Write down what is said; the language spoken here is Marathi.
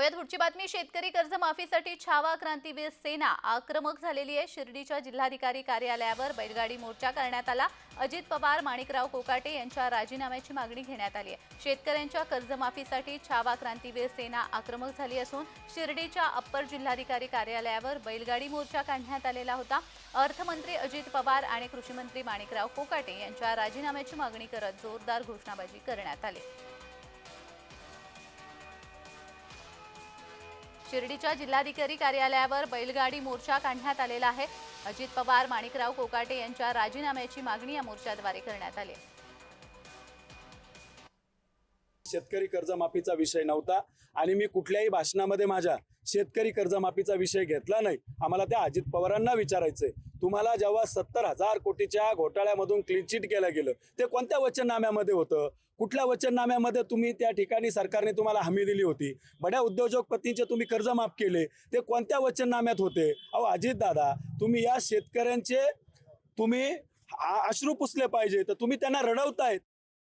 पाहुयात पुढची बातमी। शेतकरी कर्जमाफीसाठी छावा क्रांतीवीर सेना आक्रमक झालेली आहे। शिर्डीच्या जिल्हाधिकारी कार्यालयावर बैलगाडी मोर्चा करण्यात आला। अजित पवार, माणिकराव कोकाटे यांच्या राजीनाम्याची मागणी घेण्यात आली आहे। शेतकऱ्यांच्या कर्जमाफीसाठी छावा क्रांतीवीर सेना आक्रमक झाली असून शिर्डीच्या अप्पर जिल्हाधिकारी कार्यालयावर बैलगाडी मोर्चा काढण्यात आलेला होता। अर्थमंत्री अजित पवार आणि कृषी मंत्री माणिकराव कोकाटे यांच्या राजीनाम्याची मागणी करत जोरदार घोषणाबाजी करण्यात आली। शिर्डीच्या जिल्हाधिकारी कार्यालयावर बैलगाडी मोर्चा काढण्यात आलेला आहे। अजित पवार, माणिकराव कोकाटे यांच्या राजीनाम्याची मागणी या मोर्चाद्वारे करण्यात आली। शेतकरी कर्जमाफीचा विषय नव्हता आणि मी कुठल्याही भाषणामध्ये माझ्या शेतकरी कर्जमाफीचा विषय घेतला नाही। आम्हाला त्या अजित पवारांना विचारायचंय, तुम्हाला जेव्हा 70,000 कोटीच्या घोटाळ्यामधून क्लीन चिट केलं गेलं ते कोणत्या वचननाम्यामध्ये होतं? कुठल्या वचननाम्यामध्ये तुम्ही त्या ठिकाणी सरकारने तुम्हाला हमी दिली होती? बड्या उद्योजकपतींचे तुम्ही कर्ज माफ केले ते कोणत्या वचननाम्यात होते? अहो अजित दादा, तुम्ही या शेतकऱ्यांचे तुम्ही अश्रू पुसले पाहिजे, तर तुम्ही त्यांना रडवतायत।